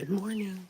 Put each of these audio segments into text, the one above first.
Good morning.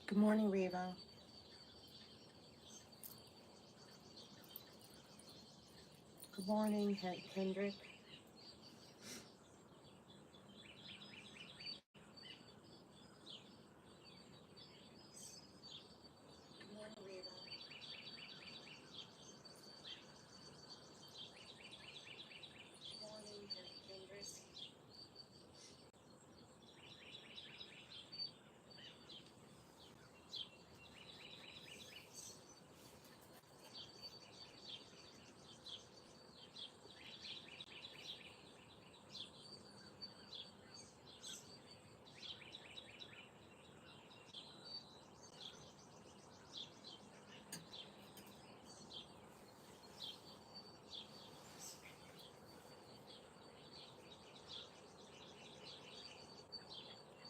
Good morning, Reva. Good morning, Hendrik. Good morning, Reva. Good morning, Hendrik.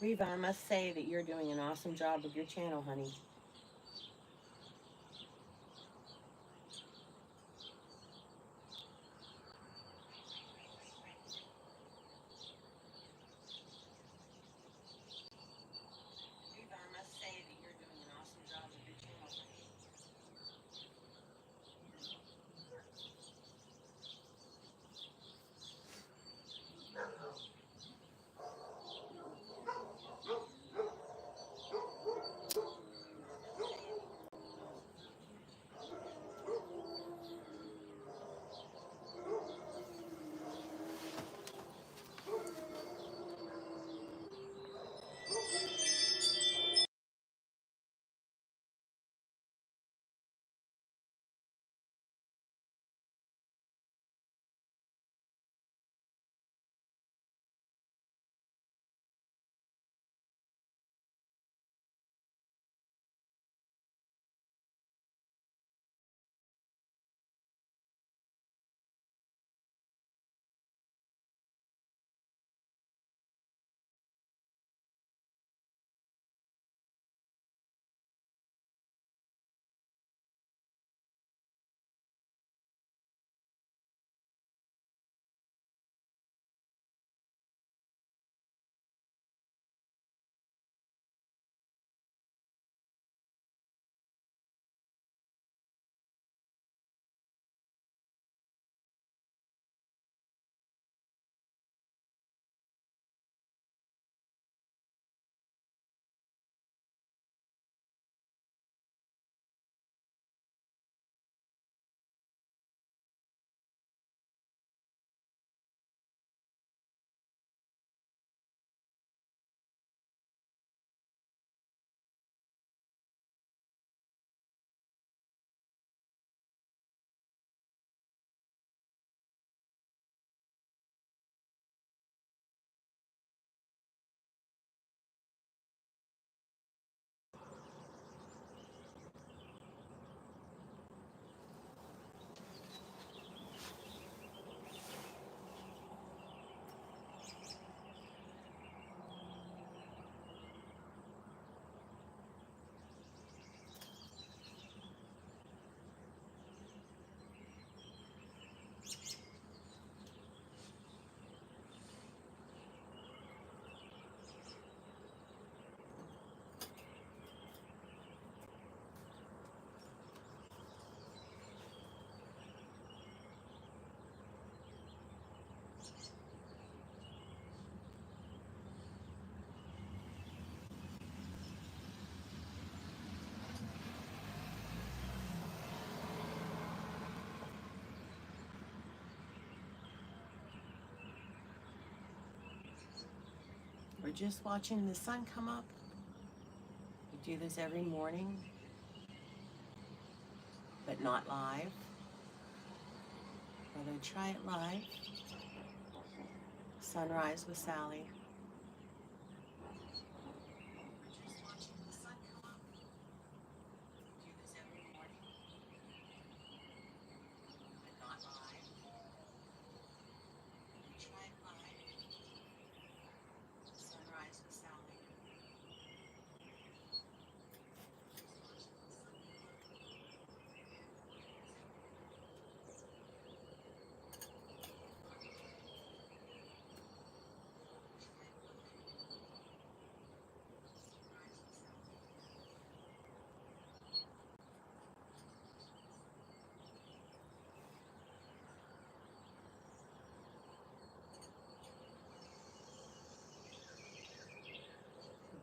Reva, I must say that you're doing an awesome job with your channel, honey. just watching the sun come up. We do this every morning, but not live. Whether try it live, Sunrise with Sally. Just watching the sun come up. We do this every morning, but not live. We try it live, Sunrise with Sally.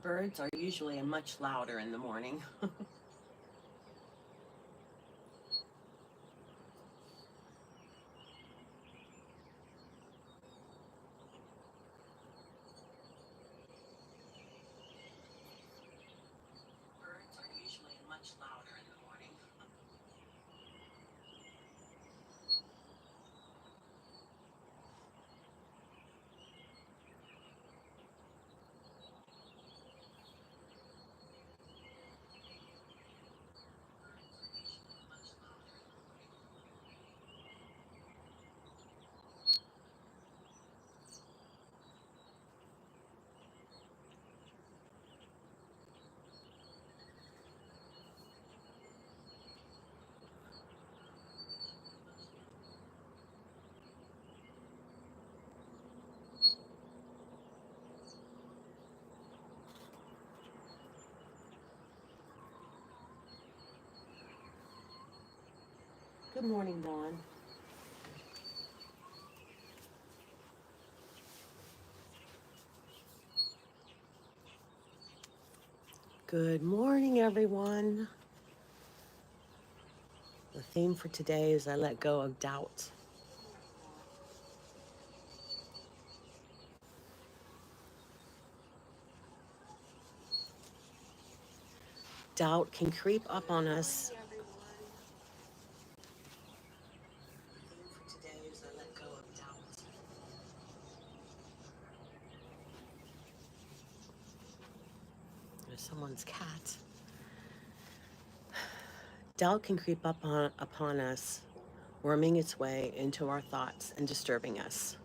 Birds are usually much louder in the morning. Birds are usually much louder in the morning. Good morning, Dawn. Good morning, everyone. The theme for today is I let go of doubt. Doubt can creep up on us. The theme for today is I let go of doubt. There's someone's cat. Doubt can creep up upon us, worming its way into our thoughts and disturbing us.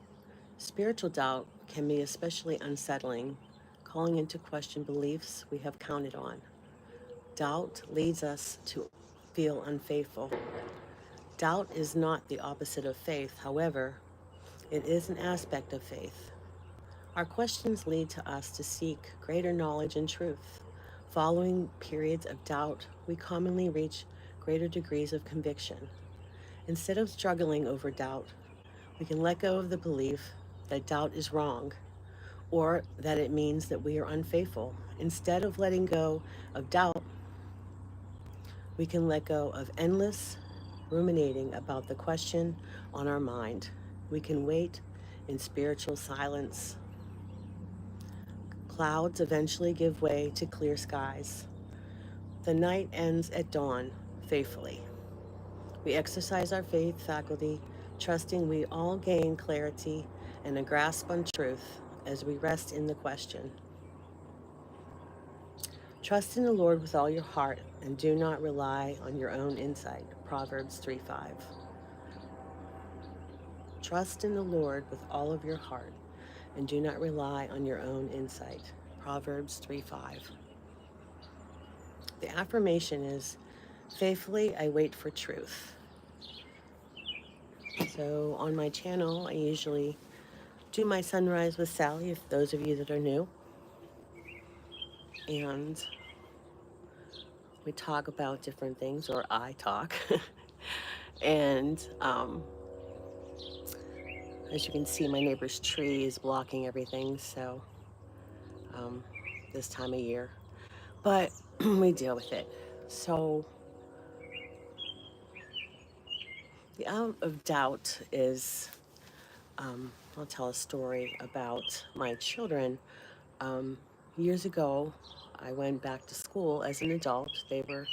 Spiritual doubt can be especially unsettling, calling into question beliefs we have counted on. Doubt leads us to feel unfaithful. Doubt is not the opposite of faith, however, it is an aspect of faith. Our questions lead to us to seek greater knowledge and truth. Following periods of doubt, we commonly reach greater degrees of conviction. Instead of struggling over doubt, we can let go of the belief that doubt is wrong or that it means that we are unfaithful. Instead of letting go of doubt, we can let go of endless ruminating about the question on our mind. We can wait in spiritual silence. Clouds eventually give way to clear skies. The night ends at dawn, faithfully. We exercise our faith faculty, trusting we all gain clarity and a grasp on truth as we rest in the question. Trust in the Lord with all your heart and do not rely on your own insight. Proverbs 3:5. Trust in the Lord with all of your heart and do not rely on your own insight. Proverbs 3:5. The affirmation is, faithfully I wait for truth. So on my channel, I usually do my Sunrise with Sally, if those of you that are new. And we talk about different things, or I talk. and as you can see, my neighbor's tree is blocking everything, so this time of year. But we deal with it. So the out of doubt is, I'll tell a story about my children. Um, Years ago, I went back to school as an adult. They were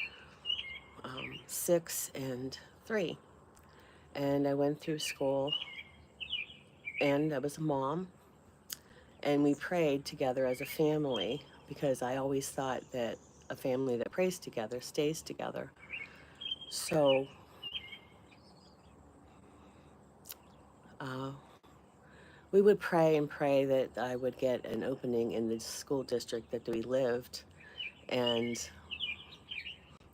6 and 3. And I went through school, and I was a mom, and we prayed together as a family because I always thought that a family that prays together stays together. So uh, we would pray and pray that I would get an opening in the school district that we lived. And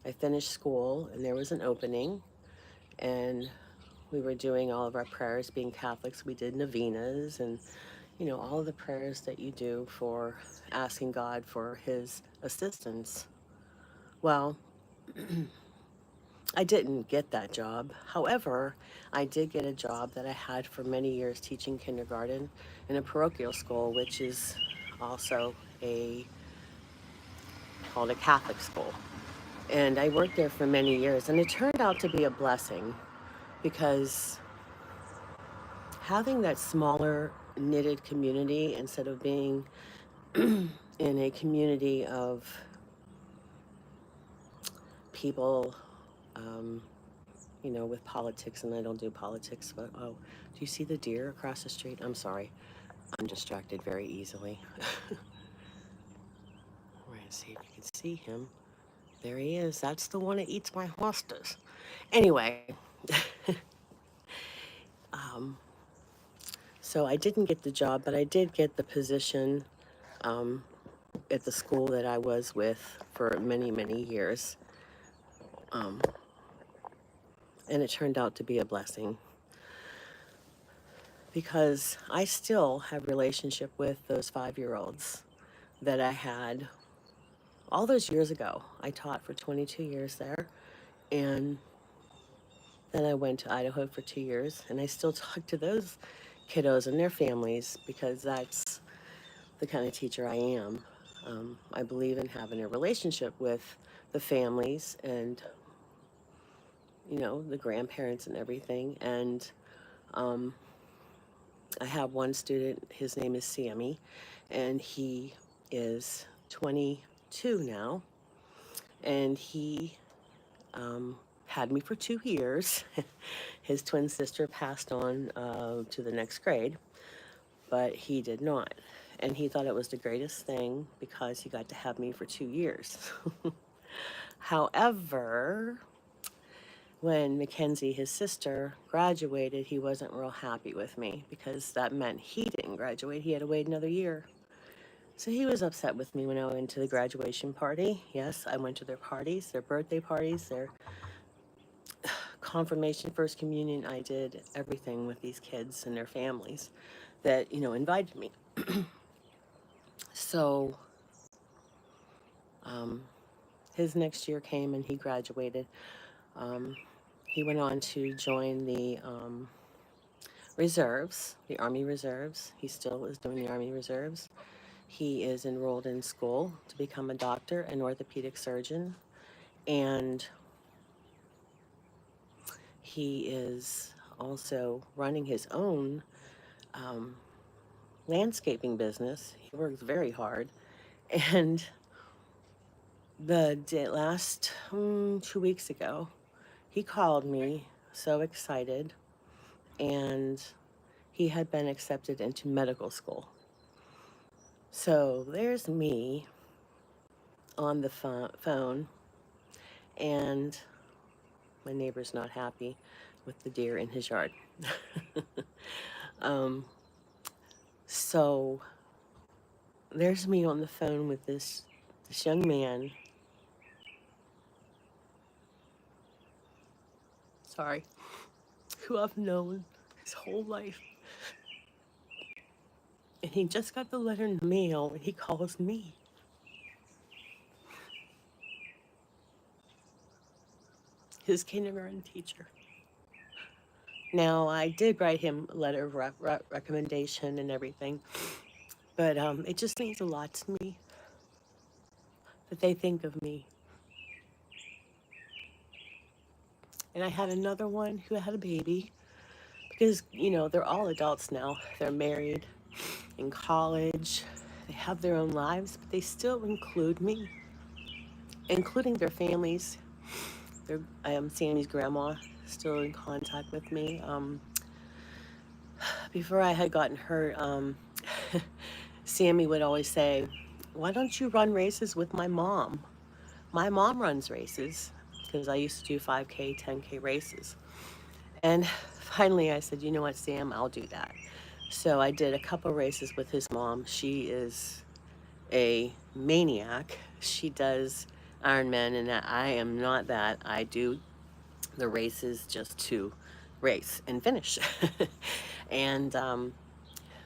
I finished school, and there was an opening, and we were doing all of our prayers. Being Catholics, we did novenas and, all of the prayers that you do for asking God for his assistance. Well, I didn't get that job. However, I did get a job that I had for many years teaching kindergarten in a parochial school, which is also a called a Catholic school. And I worked there for many years, and it turned out to be a blessing because having that smaller knitted community instead of being in a community of people, um, with politics, and I don't do politics, but oh, do you see the deer across the street? I'm sorry. I'm distracted very easily. We're going to see if you can see him. There he is. That's the one that eats my hostas. Anyway, um, so I didn't get the job, but I did get the position um, at the school that I was with for many, many years. Um, and it turned out to be a blessing because I still have relationship with those 5-year-olds that I had all those years ago. I taught for 22 years there, and then I went to Idaho for 2 years, and I still talk to those kiddos and their families because that's the kind of teacher I am. I believe in having a relationship with the families and, the grandparents and everything. And um, I have one student, his name is Sammy, and he is 22 now, and he had me for 2 years. His twin sister passed on to the next grade, but he did not. And he thought it was the greatest thing because he got to have me for 2 years. However, when Mackenzie, his sister, graduated, he wasn't real happy with me because that meant he didn't graduate. He had to wait another year. So he was upset with me when I went to the graduation party. Yes, I went to their parties, their birthday parties, their confirmation, first communion. I did everything with these kids and their families that, invited me. So um, his next year came and he graduated. Um, he went on to join the reserves, the Army Reserves. He still is doing the Army Reserves. He is enrolled in school to become a doctor, an orthopedic surgeon, and he is also running his own um, landscaping business. He works very hard. And last 2 weeks ago, he called me so excited, and he had been accepted into medical school. So there's me on the phone, and my neighbor's not happy with the deer in his yard. um, so there's me on the phone with this young man. Sorry, who I've known his whole life. And he just got the letter in the mail, and he calls me. His kindergarten teacher. Now, I did write him a letter of recommendation and everything, but it just means a lot to me that they think of me. And I had another one who had a baby because, they're all adults now. They're married, in college. They have their own lives, but they still include me, including their families. I am Sammy's grandma, still in contact with me. Before I had gotten hurt, Sammy would always say, "Why don't you run races with my mom? My mom runs races," because I used to do 5K, 10K races. And finally, I said, "You know what, Sam? I'll do that." So I did a couple races with his mom. She is a maniac. She does Ironman, and I am not that. I do the races just to race and finish. And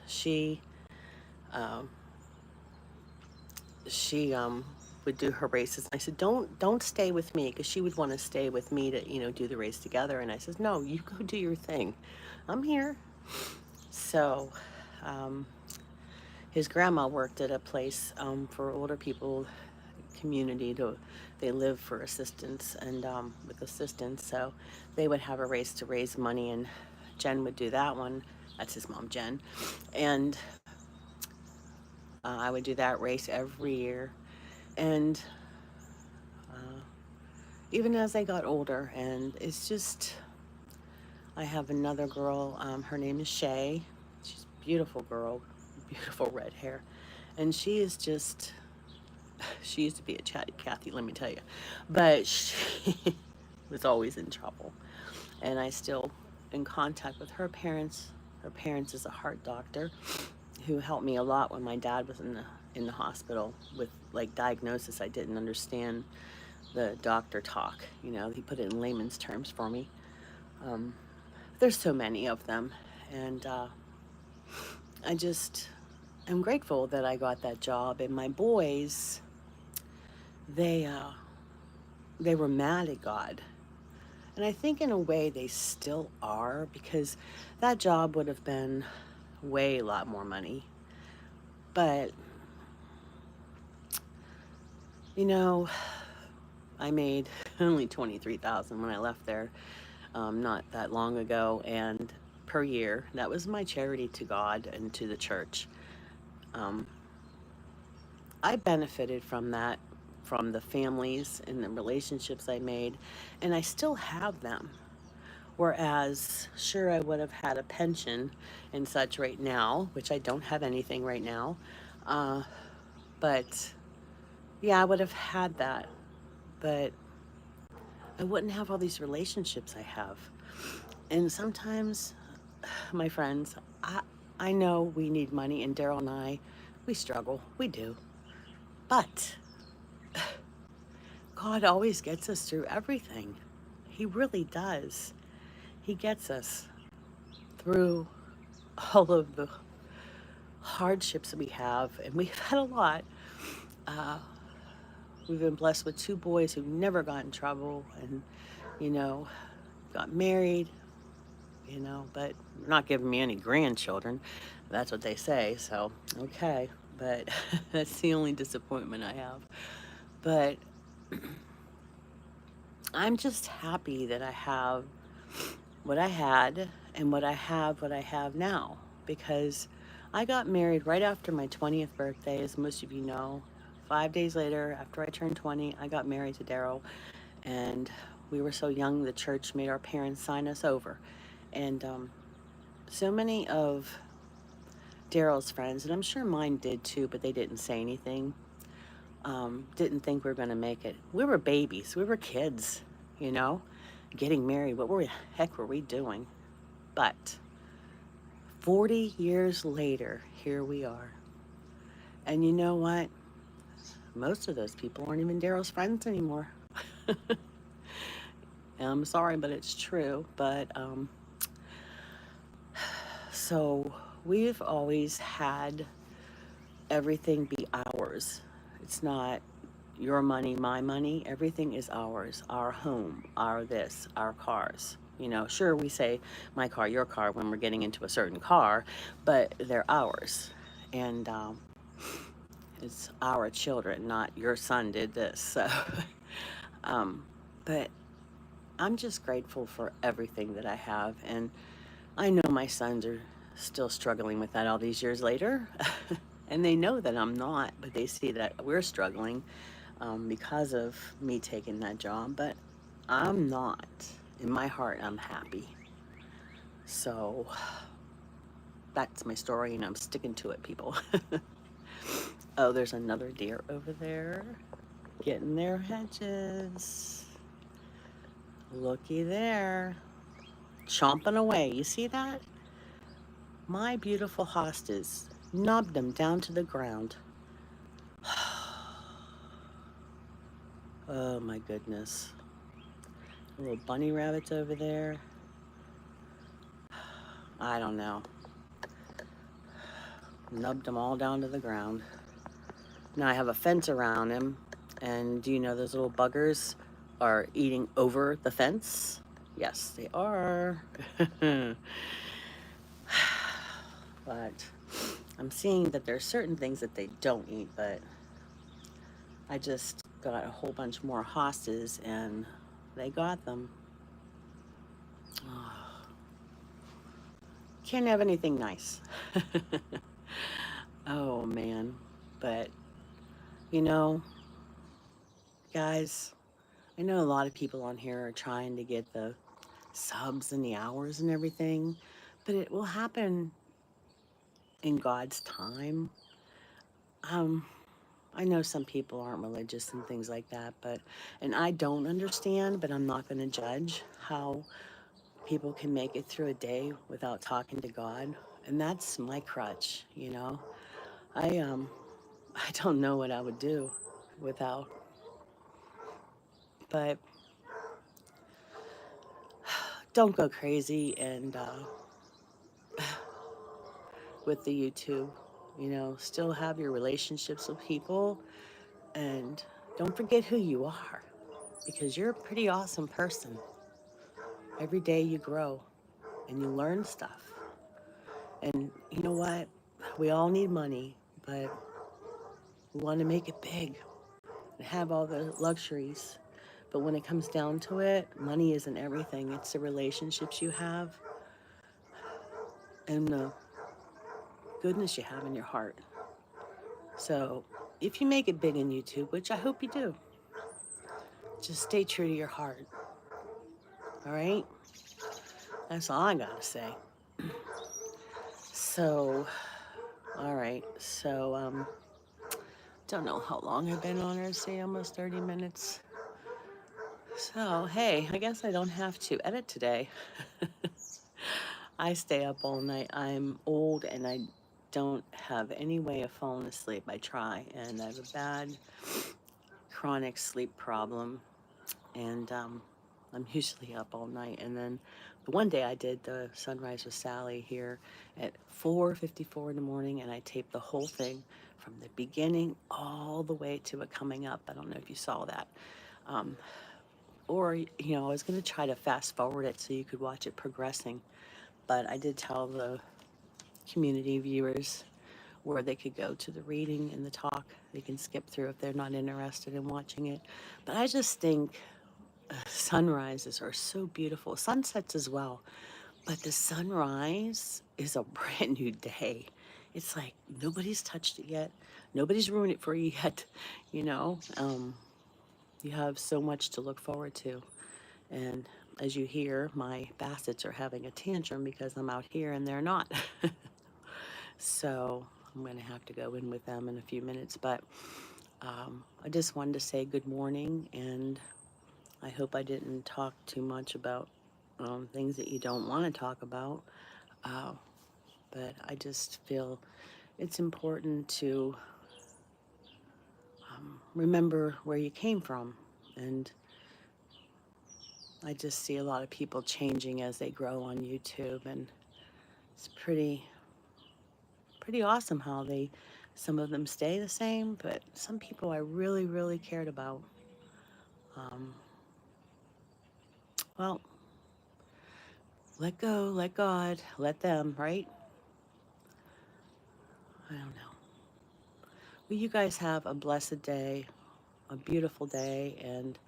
she um, she would do her races. I said, "Don't stay with me," because she would want to stay with me to do the race together. And I said, "No, you go do your thing. I'm here." So um, his grandma worked at a place for older people community to they live for assistance and with assistance, so they would have a race to raise money, and Jen would do that one. That's his mom, Jen. And I would do that race every year. And uh, even as I got older, and it's just, I have another girl, her name is Shay. She's a beautiful girl, beautiful red hair, and she is just, she used to be a chatty Cathy, let me tell you, but she was always in trouble. And I still in contact with her parents. Her parents is a heart doctor who helped me a lot when my dad was in the hospital with like diagnosis. I didn't understand the doctor talk. He put it in layman's terms for me. Um, there's so many of them, and I just am grateful that I got that job. And my boys, they uh, they were mad at God. And I think in a way they still are, because that job would have been way a lot more money. But, you know, I made only 23,000 when I left there, not that long ago, and per year. That was my charity to God and to the church. Um, I benefited from that, from the families and the relationships I made, and I still have them. Whereas, sure, I would have had a pension and such right now, which I don't have anything right now. Uh, but yeah, I would have had that. But I wouldn't have all these relationships I have. And sometimes, my friends, I know we need money, and Daryl and I, we struggle. We do. But God always gets us through everything. He really does. He gets us through all of the hardships we have, and we've had a lot. Uh, we've been blessed with two boys who never got in trouble and, you know, got married, but not giving me any grandchildren. That's what they say, so okay. But that's the only disappointment I have. But I'm just happy that I have what I had and what I have now, because I got married right after my 20th birthday, as most of you know. 5 days later, after I turned 20, I got married to Daryl, and we were so young, the church made our parents sign us over. And so many of Daryl's friends, and I'm sure mine did too, but they didn't say anything, didn't think we were going to make it. We were babies, we were kids, you know, getting married. What were heck were we doing? But 40 years later, here we are. And you know what? Most of those people aren't even Daryl's friends anymore. I'm sorry, but it's true. But so we've always had everything be ours. It's not your money, my money. Everything is ours. Our home, our this, our cars. Sure, we say my car, your car when we're getting into a certain car, but they're ours. And it's our children, not your son did this. So, but I'm just grateful for everything that I have. And I know my sons are still struggling with that all these years later. And they know that I'm not, but they see that we're struggling because of me taking that job. But I'm not. In my heart, I'm happy. So that's my story, and I'm sticking to it, people. Oh, there's another deer over there getting their hedges. Looky there. Chomping away. You see that? My beautiful hostas knobbed them down to the ground. Oh my goodness. Little bunny rabbits over there. I don't know. Nubbed them all down to the ground. Now I have a fence around him, and do you know those little buggers are eating over the fence? Yes, they are. But I'm seeing that there's certain things that they don't eat, but I just got a whole bunch more hostas, and they got them. Oh, can't have anything nice. Oh man. But you know, guys, I know a lot of people on here are trying to get the subs and the hours and everything, but it will happen in God's time. Um, I know some people aren't religious and things like that, and I don't understand, but I'm not going to judge how people can make it through a day without talking to God. And that's my crutch, you know. I I don't know what I would do without, but don't go crazy and with the YouTube, you know, still have your relationships with people and don't forget who you are because you're a pretty awesome person. Every day you grow and you learn stuff. And you know what? We all need money, but we want to make it big and have all the luxuries. But when it comes down to it, money isn't everything. It's the relationships you have and the goodness you have in your heart. So if you make it big in YouTube, which I hope you do, just stay true to your heart. All right? That's all I got to say. So, all right. So, don't know how long I've been on here. Say almost 30 minutes. So, hey, I guess I don't have to edit today. I stay up all night. I'm old and I don't have any way of falling asleep. I try, and I have a bad chronic sleep problem. And I'm usually up all night. And then the one day I did the Sunrise with Sally here at 4:54 in the morning, and I taped the whole thing from the beginning all the way to it coming up. I don't know if you saw that. Um, or, you know, I was going to try to fast forward it so you could watch it progressing. But I did tell the community viewers where they could go to the reading and the talk. They can skip through if they're not interested in watching it. But I just think sunrises are so beautiful, sunsets as well. But the sunrise is a brand new day. It's like nobody's touched it yet. Nobody's ruined it for you yet. You know, you have so much to look forward to. And as you hear, my bassets are having a tantrum because I'm out here and they're not. So I'm going to have to go in with them in a few minutes. But I just wanted to say good morning, and I hope I didn't talk too much about things that you don't want to talk about. Uh, but I just feel it's important to remember where you came from. And I just see a lot of people changing as they grow on YouTube, and it's pretty awesome how some of them stay the same, but some people I really, really cared about. Um, well, let go, let God, let them, right? I don't know. Well, you guys have a blessed day, a beautiful day, and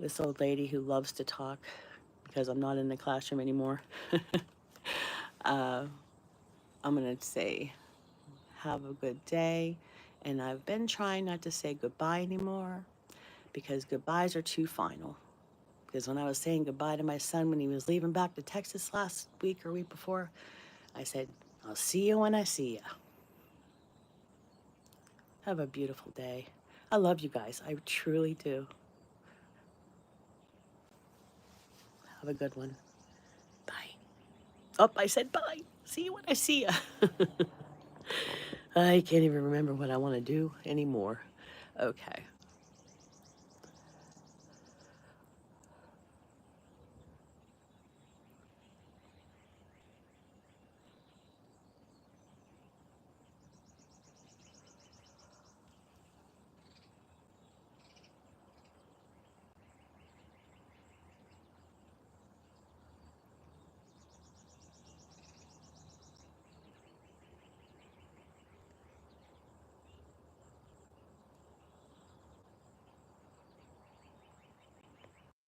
this old lady who loves to talk because I'm not in the classroom anymore. uh, I'm going to say Have a good day. And I've been trying not to say goodbye anymore because goodbyes are too final. Because when I was saying goodbye to my son when he was leaving back to Texas last week or week before, I said, I'll see you when I see you. Have a beautiful day. I love you guys. I truly do. Have a good one. Bye. Oh, I said bye. See you when I see you. I can't even remember what I want to do anymore. Okay.